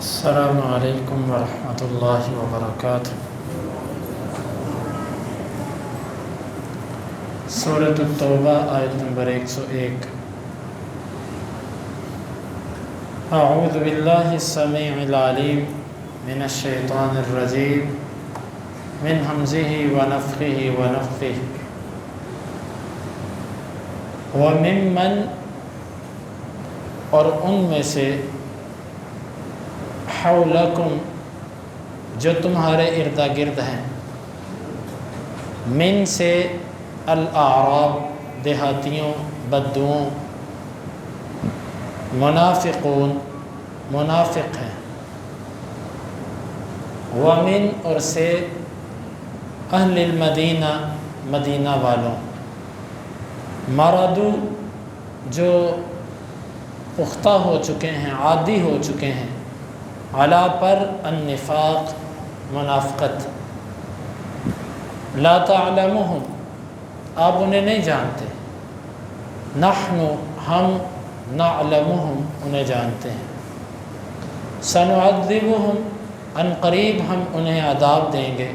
السلام علیکم ورحمۃ اللہ وبرکاتہ۔ سورۃ التوبہ آیت نمبر 101۔ اعوذ باللہ السمیع العلیم من الشیطان الرجیم من ہمزہ ونفخہ ونفثہ۔ وممن، اور ان میں سے، حولکم، جو تمہارے ارد گرد ہیں، من سے، الاعراب، دیہاتیوں، بدوؤں، منافقون، منافق ہیں، ومن، اور سے، اہل المدینہ، مدینہ والوں، مردو، جو پختہ ہو چکے ہیں، عادی ہو چکے ہیں، علا پر، النفاق، منافقت، لا تعلمہم، آپ انہیں نہیں جانتے، نحن، ہم، نعلمہم، انہیں جانتے ہیں، سنعذبہم، ان قریب ہم انہیں عذاب دیں گے،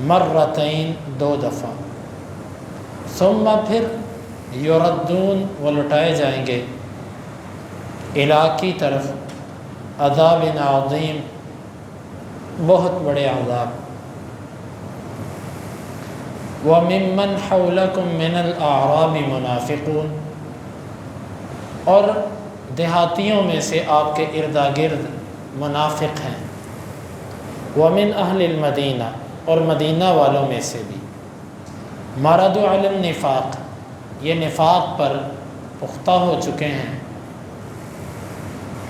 مرتین، 2 دفعہ، ثم، پھر، یردون، وہ لٹائے جائیں گے، الی، کی طرف، عذاب عظیم، بہت بڑے عذاب، وَمِمَّنْ حَوْلَكُمْ مِنَ الْأَعْرَابِ مُنَافِقُونَ، اور دیہاتیوں میں سے آپ کے ارد گرد منافق ہیں، وَمِنْ أَهْلِ الْمَدِينَةِ، اور مدینہ والوں میں سے بھی، مَرَدُوا عَلَى النِّفَاقِ، یہ نفاق پر پختہ ہو چکے ہیں،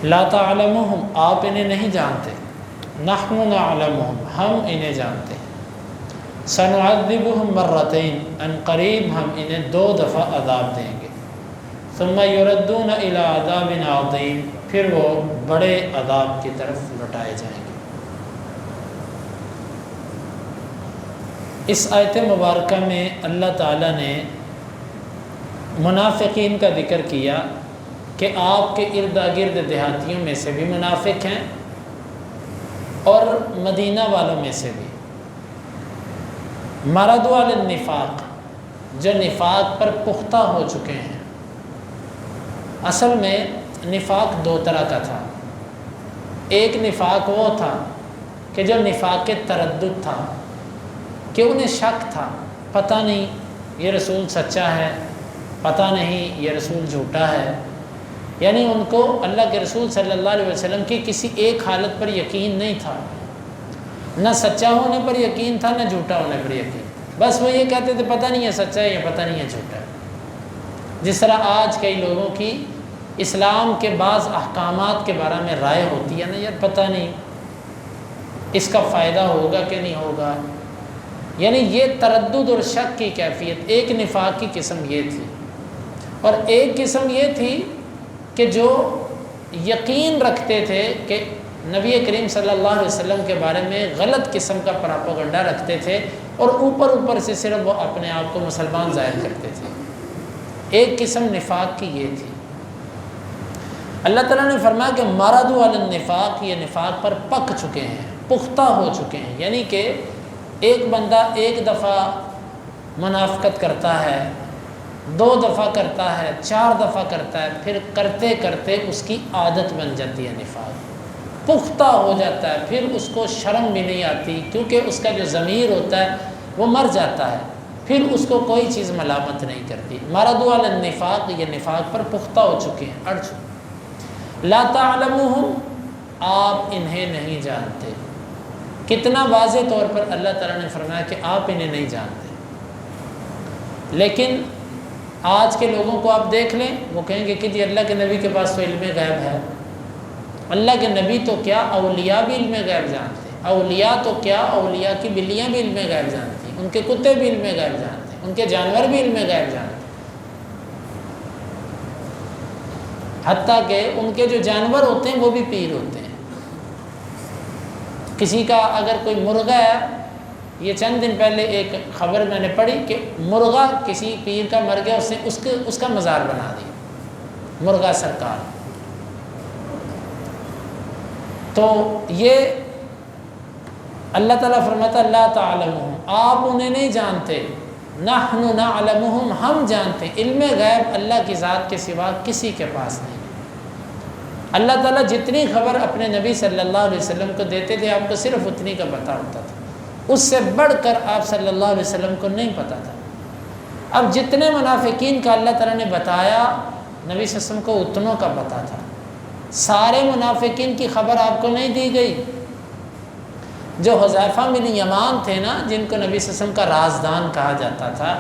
لا تعلمہم، آپ انہیں نہیں جانتے، نحن نعلمہم، ہم انہیں جانتے ہیں، سنعذبہم مرتین، ان قریب ہم انہیں 2 دفعہ عذاب دیں گے، ثم یردون الی عذاب عظیم، پھر وہ بڑے عذاب کی طرف لٹائے جائیں گے۔ اس آیت مبارکہ میں اللہ تعالیٰ نے منافقین کا ذکر کیا کہ آپ کے ارد گرد دیہاتیوں میں سے بھی منافق ہیں اور مدینہ والوں میں سے بھی، مردوا علی النفاق، جو نفاق پر پختہ ہو چکے ہیں۔ اصل میں نفاق 2 طرح کا تھا، ایک نفاق وہ تھا کہ جو نفاق تردد تھا، کہ انہیں شک تھا، پتہ نہیں یہ رسول سچا ہے، پتہ نہیں یہ رسول جھوٹا ہے، یعنی ان کو اللہ کے رسول صلی اللہ علیہ وسلم کی کسی ایک حالت پر یقین نہیں تھا، نہ سچا ہونے پر یقین تھا، نہ جھوٹا ہونے پر یقین، بس وہ یہ کہتے تھے پتہ نہیں ہے سچا ہے یا پتہ نہیں ہے جھوٹا ہے۔ جس طرح آج کئی لوگوں کی اسلام کے بعض احکامات کے بارے میں رائے ہوتی ہے نا، یار پتہ نہیں اس کا فائدہ ہوگا کہ نہیں ہوگا، یعنی یہ تردد اور شک کی کیفیت، ایک نفاق کی قسم یہ تھی، اور ایک قسم یہ تھی کہ جو یقین رکھتے تھے کہ نبی کریم صلی اللہ علیہ وسلم کے بارے میں غلط قسم کا پراپیگنڈا رکھتے تھے، اور اوپر سے صرف وہ اپنے آپ کو مسلمان ظاہر کرتے تھے۔ ایک قسم نفاق کی یہ تھی۔ اللہ تعالیٰ نے فرمایا کہ مردوا علی النفاق، یہ نفاق پر پک چکے ہیں، پختہ ہو چکے ہیں، یعنی کہ ایک بندہ ایک دفعہ منافقت کرتا ہے، 2 دفعہ کرتا ہے، 4 دفعہ کرتا ہے، پھر کرتے کرتے اس کی عادت بن جاتی ہے، نفاق پختہ ہو جاتا ہے، پھر اس کو شرم بھی نہیں آتی، کیونکہ اس کا جو ضمیر ہوتا ہے وہ مر جاتا ہے، پھر اس کو کوئی چیز ملامت نہیں کرتی۔ مردوا علی النفاق، یہ نفاق پر پختہ ہو چکے ہیں، اڑ چکے۔ لا تعلمہم، آپ انہیں نہیں جانتے۔ کتنا واضح طور پر اللہ تعالیٰ نے فرمایا کہ آپ انہیں نہیں جانتے، لیکن آج کے لوگوں کو آپ دیکھ لیں، وہ کہیں گے کہ جی اللہ کے نبی کے پاس تو علم غیب ہے۔ اللہ کے نبی تو کیا، اولیاء بھی علم غیب جانتے ہیں، اولیاء تو کیا، اولیاء کی بلیاں بھی علم غیب جانتی ہیں، ان کے کتے بھی علم غیب جانتے ہیں، ان کے جانور بھی علم غیب جانتے ہیں، حتیٰ کہ ان کے جو جانور ہوتے ہیں وہ بھی پیر ہوتے ہیں۔ کسی کا اگر کوئی مرغا ہے، یہ چند دن پہلے ایک خبر میں نے پڑھی کہ مرغا کسی پیر کا مر گیا، اس نے اس کا مزار بنا دیا، مرغا سرکار۔ تو یہ اللہ تعالیٰ فرماتا اللہ تعلمہم، آپ انہیں نہیں جانتے، نحن نعلمہم، ہم جانتے۔ علم غیب اللہ کی ذات کے سوا کسی کے پاس نہیں۔ اللہ تعالیٰ جتنی خبر اپنے نبی صلی اللہ علیہ وسلم کو دیتے تھے آپ کو صرف اتنی کا پتہ ہوتا تھا، اس سے بڑھ کر آپ صلی اللہ علیہ وسلم کو نہیں پتہ تھا۔ اب جتنے منافقین کا اللہ تعالیٰ نے بتایا نبی صلی اللہ علیہ وسلم کو اتنوں کا پتہ تھا۔ سارے منافقین کی خبر آپ کو نہیں دی گئی۔ جو حذیفہ بن یمان تھے نا، جن کو نبی صلی اللہ علیہ وسلم کا رازدان کہا جاتا تھا،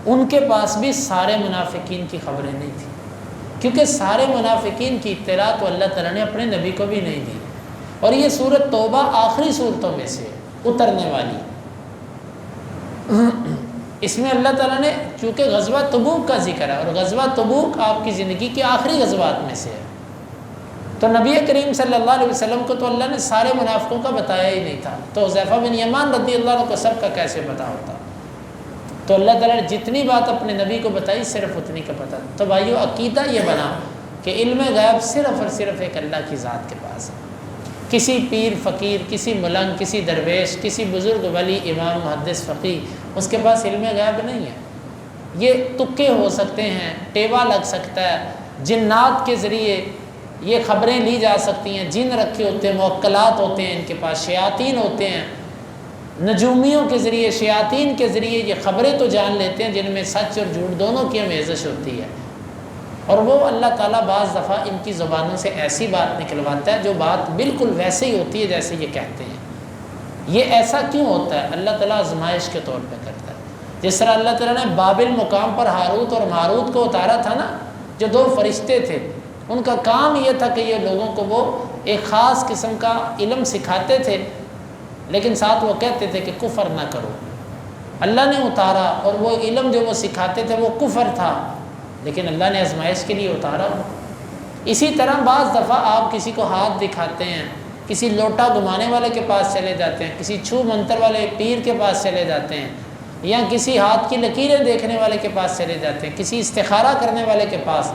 ان کے پاس بھی سارے منافقین کی خبریں نہیں تھیں، کیونکہ سارے منافقین کی اطلاع تو اللہ تعالیٰ نے اپنے نبی کو بھی نہیں دی۔ اور یہ سورۃ توبہ آخری صورتوں میں سے اترنے والی، اس میں اللہ تعالیٰ نے چونکہ غزوہ تبوک کا ذکر ہے، اور غزوہ تبوک آپ کی زندگی کے آخری غزوات میں سے ہے، تو نبی کریم صلی اللہ علیہ وسلم کو تو اللہ نے سارے منافقوں کا بتایا ہی نہیں تھا، تو حذیفہ بن یمان رضی اللہ عنہ کو سب کا کیسے پتہ ہوتا؟ تو اللہ تعالیٰ نے جتنی بات اپنے نبی کو بتائی صرف اتنی کا پتہ۔ تو بھائیو عقیدہ یہ بنا کہ علم غیب صرف اور صرف ایک اللہ کی ذات کے پاس ہے۔ کسی پیر فقیر، کسی ملنگ، کسی درویش، کسی بزرگ ولی، امام، محدث، فقیہ، اس کے پاس علم غیب نہیں ہے۔ یہ تکے ہو سکتے ہیں، ٹیوا لگ سکتا ہے، جنات کے ذریعے یہ خبریں لی جا سکتی ہیں، جن رکھے ہوتے ہیں، موکلات ہوتے ہیں ان کے پاس، شیاطین ہوتے ہیں، نجومیوں کے ذریعے، شیاطین کے ذریعے یہ خبریں تو جان لیتے ہیں جن میں سچ اور جھوٹ دونوں کی آمیزش ہوتی ہے، اور وہ اللہ تعالیٰ بعض دفعہ ان کی زبانوں سے ایسی بات نکلواتا ہے جو بات بالکل ویسے ہی ہوتی ہے جیسے یہ کہتے ہیں۔ یہ ایسا کیوں ہوتا ہے؟ اللہ تعالیٰ آزمائش کے طور پہ کرتا ہے۔ جس طرح اللہ تعالیٰ نے بابل مقام پر ہاروت اور ماروت کو اتارا تھا نا، جو دو فرشتے تھے، ان کا کام یہ تھا کہ یہ لوگوں کو وہ ایک خاص قسم کا علم سکھاتے تھے، لیکن ساتھ وہ کہتے تھے کہ کفر نہ کرو۔ اللہ نے اتارا، اور وہ علم جو وہ سکھاتے تھے وہ کفر تھا، لیکن اللہ نے آزمائش کے لیے اتارا۔ اسی طرح بعض دفعہ آپ کسی کو ہاتھ دکھاتے ہیں، کسی لوٹا گھمانے والے کے پاس چلے جاتے ہیں، کسی چھو منتر والے پیر کے پاس چلے جاتے ہیں، یا کسی ہاتھ کی لکیریں دیکھنے والے کے پاس چلے جاتے ہیں، کسی استخارہ کرنے والے کے پاس،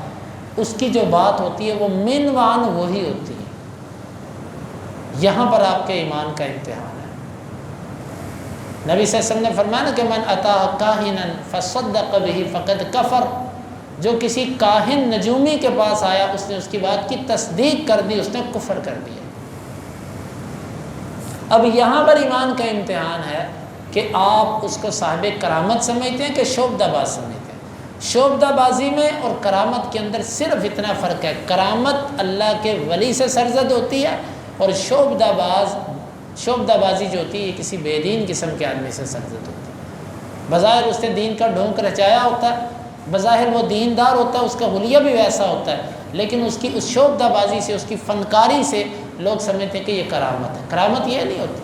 اس کی جو بات ہوتی ہے وہ من وان وہی ہوتی ہے۔ یہاں پر آپ کے ایمان کا امتحان ہے۔ نبی صلی اللہ علیہ وسلم نے فرمایا کہ من اتا کاہنا فصدق به فقد کفر، جو کسی کاہن نجومی کے پاس آیا، اس نے اس کی بات کی تصدیق کر دی، اس نے کفر کر دیا۔ اب یہاں پر ایمان کا امتحان ہے کہ آپ اس کو صاحب کرامت سمجھتے ہیں کہ شعبدہ باز سمجھتے ہیں۔ شعبدہ بازی میں اور کرامت کے اندر صرف اتنا فرق ہے، کرامت اللہ کے ولی سے سرزد ہوتی ہے، اور شعبدہ بازی جو ہوتی ہے یہ کسی بے دین قسم کے آدمی سے سرزد ہوتی ہے۔ بظاہر اس نے دین کا ڈھونک رچایا ہوتا ہے، بظاہر وہ دیندار ہوتا ہے، اس کا حلیہ بھی ویسا ہوتا ہے، لیکن اس کی اس شعبدہ بازی سے، اس کی فنکاری سے لوگ سمجھتے ہیں کہ یہ کرامت ہے۔ کرامت یہ نہیں ہوتی۔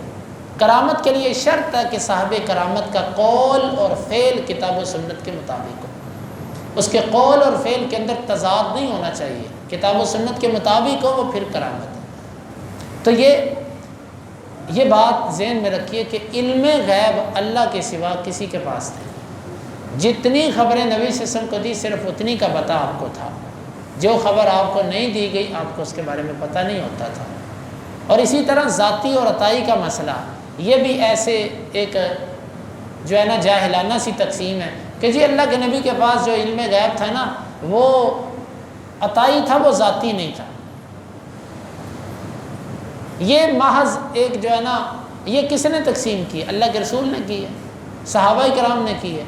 کرامت کے لیے شرط ہے کہ صاحب کرامت کا قول اور فعل کتاب و سنت کے مطابق ہو، اس کے قول اور فعل کے اندر تضاد نہیں ہونا چاہیے، کتاب و سنت کے مطابق ہو، وہ پھر کرامت ہے۔ تو یہ بات ذہن میں رکھیے کہ علم غیب اللہ کے سوا کسی کے پاس نہیں۔ جتنی خبریں نبی صلی اللہ علیہ وسلم کو دی صرف اتنی کا پتہ آپ کو تھا، جو خبر آپ کو نہیں دی گئی آپ کو اس کے بارے میں پتہ نہیں ہوتا تھا۔ اور اسی طرح ذاتی اور عطائی کا مسئلہ، یہ بھی ایسے ایک جو ہے نا جاہلانہ سی تقسیم ہے کہ جی اللہ کے نبی کے پاس جو علم غیب تھا نا وہ عطائی تھا، وہ ذاتی نہیں تھا۔ یہ محض ایک جو ہے نا، یہ کس نے تقسیم کی؟ اللہ کے رسول نے کی ہے، صحابہ کرام نے کی ہے،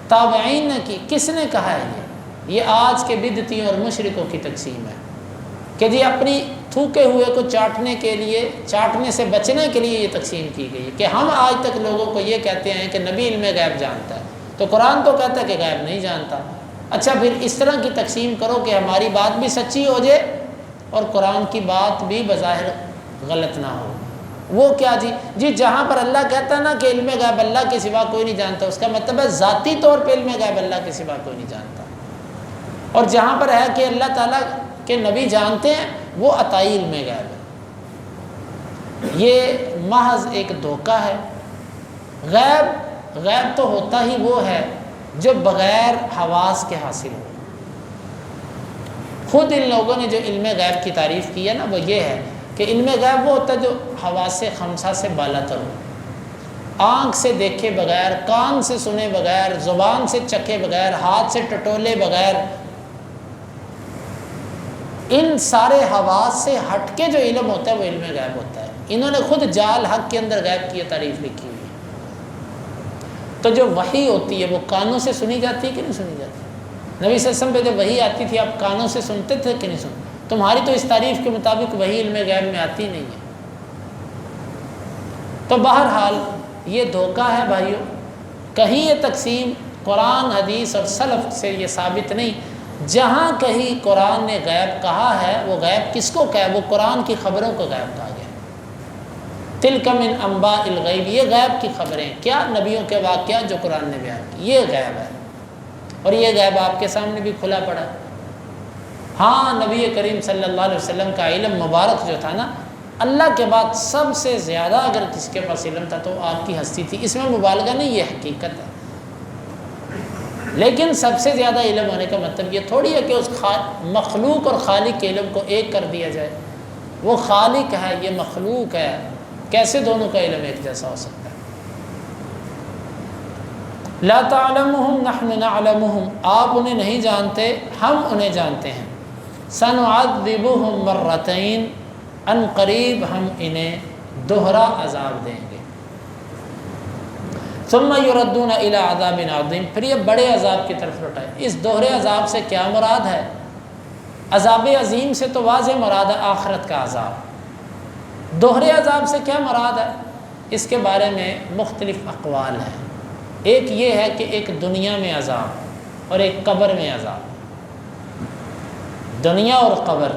تابعین نے کی۔ کس نے کہا ہے یہ آج کے بدعتیوں اور مشرکوں کی تقسیم ہے کہ جی اپنی تھوکے ہوئے کو چاٹنے کے لیے، چاٹنے سے بچنے کے لیے یہ تقسیم کی گئی ہے کہ ہم آج تک لوگوں کو یہ کہتے ہیں کہ نبی علم غیب جانتا ہے، تو قرآن تو کہتا ہے کہ غیب نہیں جانتا۔ اچھا پھر اس طرح کی تقسیم کرو کہ ہماری بات بھی سچی ہو جائے اور قرآن کی بات بھی بظاہر غلط نہ ہو۔ وہ کیا جی جہاں پر اللہ کہتا ہے نا کہ علم غیب اللہ کے سوا کوئی نہیں جانتا، اس کا مطلب ہے ذاتی طور پہ علم غیب اللہ کے سوا کوئی نہیں جانتا، اور جہاں پر ہے کہ اللہ تعالیٰ کے نبی جانتے ہیں وہ عطائی علم غیب ہے۔ یہ محض ایک دھوکہ ہے۔ غیب تو ہوتا ہی وہ ہے جو بغیر حواس کے حاصل ہو۔ خود ان لوگوں نے جو علم غیب کی تعریف کی ہے نا وہ یہ ہے کہ علم غیب وہ ہوتا ہے جو حواس خمسہ سے بالا تر ہو، آنکھ سے دیکھے بغیر، کان سے سنے بغیر، زبان سے چکھے بغیر، ہاتھ سے ٹٹولے بغیر، ان سارے حواس سے ہٹ کے جو علم ہوتا ہے وہ علم غیب ہوتا ہے۔ انہوں نے خود جال حق کے اندر غیب کی تعریف لکھی ہوئی ہے۔ تو جو وحی ہوتی ہے وہ کانوں سے سنی جاتی ہے کہ نہیں سنی جاتی؟ نبی صلی اللہ علیہ وسلم پہ جب وحی آتی تھی آپ کانوں سے سنتے تھے کہ نہیں سنتے؟ تمہاری تو اس تعریف کے مطابق وحی علم غیب میں آتی نہیں ہے۔ تو بہرحال یہ دھوکہ ہے بھائیوں، کہیں یہ تقسیم قرآن حدیث اور سلف سے یہ ثابت نہیں۔ جہاں کہیں قرآن نے غیب کہا ہے وہ غیب کس کو کہا ہے؟ وہ قرآن کی خبروں کو غیب کہا گیا۔ تلک من انباء الغیب، یہ غیب کی خبریں، کیا نبیوں کے واقعات جو قرآن نے بیان کی، یہ غیب ہے۔ اور یہ غیب آپ کے سامنے بھی کھلا پڑا۔ ہاں نبی کریم صلی اللہ علیہ وسلم کا علم مبارک جو تھا نا، اللہ کے بعد سب سے زیادہ اگر کس کے پاس علم تھا تو آپ کی ہستی تھی، اس میں مبالغہ نہیں، یہ حقیقت ہے۔ لیکن سب سے زیادہ علم ہونے کا مطلب یہ تھوڑی ہے کہ اس مخلوق اور خالق کے علم کو ایک کر دیا جائے۔ وہ خالق ہے، یہ مخلوق ہے، کیسے دونوں کا علم ایک جیسا ہو سکتا ہے؟ لا تعلمهم نحن نعلمهم، آپ انہیں نہیں جانتے، ہم انہیں جانتے ہیں۔ سنعذبهم مرتين، ان قریب ہم انہیں دوہرا عذاب دیں گے۔ ثم يردون الى عذاب عظیم، پھر یہ بڑے عذاب کی طرف لوٹائے۔ اس دوہرے عذاب سے کیا مراد ہے؟ عذاب عظیم سے تو واضح مراد ہے آخرت کا عذاب۔ دوہرے عذاب سے کیا مراد ہے؟ اس کے بارے میں مختلف اقوال ہیں۔ ایک یہ ہے کہ ایک دنیا میں عذاب اور ایک قبر میں عذاب۔ دنیا اور قبر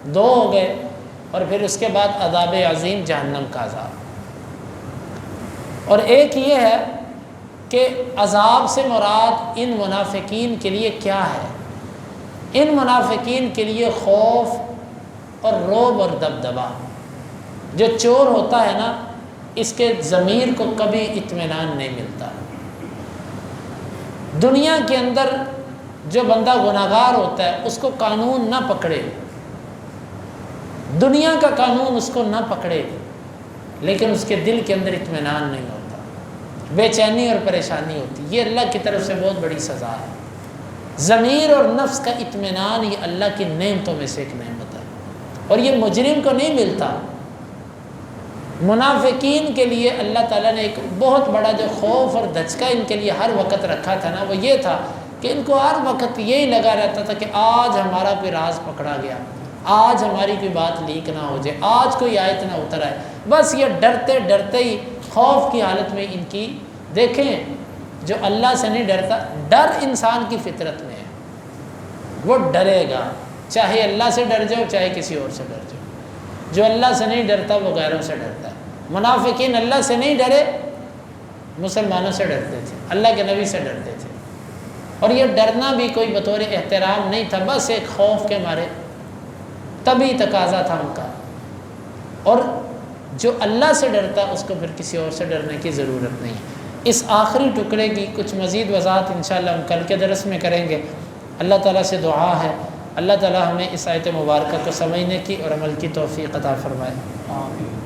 دو ہو گئے، اور پھر اس کے بعد عذاب عظیم جہنم کا عذاب۔ اور ایک یہ ہے کہ عذاب سے مراد ان منافقین کے لیے کیا ہے؟ ان منافقین کے لیے خوف اور رعب اور دبدبہ۔ جو چور ہوتا ہے نا، اس کے ضمیر کو کبھی اطمینان نہیں ملتا۔ دنیا کے اندر جو بندہ گناہگار ہوتا ہے اس کو قانون نہ پکڑے، دنیا کا قانون اس کو نہ پکڑے، لیکن اس کے دل کے اندر اطمینان نہیں ہوتا، بے چینی اور پریشانی ہوتی۔ یہ اللہ کی طرف سے بہت بڑی سزا ہے۔ ضمیر اور نفس کا اطمینان یہ اللہ کی نعمتوں میں سے ایک نعمت ہے، اور یہ مجرم کو نہیں ملتا۔ منافقین کے لیے اللہ تعالیٰ نے ایک بہت بڑا جو خوف اور دھچکا ان کے لیے ہر وقت رکھا تھا نا، وہ یہ تھا کہ ان کو ہر وقت یہی لگا رہتا تھا کہ آج ہمارا کوئی راز پکڑا گیا، آج ہماری کوئی بات لیک نہ ہو جائے، آج کوئی آیت نہ اتر آئے۔ بس یہ ڈرتے ڈرتے ہی خوف کی حالت میں ان کی، دیکھیں جو اللہ سے نہیں ڈرتا، ڈر انسان کی فطرت میں ہے، وہ ڈرے گا، چاہے اللہ سے ڈر جاؤ چاہے کسی اور سے ڈر جاؤ۔ جو اللہ سے نہیں ڈرتا وہ غیروں سے ڈرتا ہے۔ منافقین اللہ سے نہیں ڈرے، مسلمانوں سے ڈرتے تھے، اللہ کے نبی سے ڈرتے تھے، اور یہ ڈرنا بھی کوئی بطور احترام نہیں تھا، بس ایک خوف کے مارے، تبھی تقاضا تھا ان کا۔ اور جو اللہ سے ڈرتا اس کو پھر کسی اور سے ڈرنے کی ضرورت نہیں۔ اس آخری ٹکڑے کی کچھ مزید وضاحت انشاءاللہ ہم کل کے درس میں کریں گے۔ اللہ تعالیٰ سے دعا ہے اللہ تعالیٰ ہمیں اس آیت مبارکہ کو سمجھنے کی اور عمل کی توفیق عطا فرمائے۔ آمین۔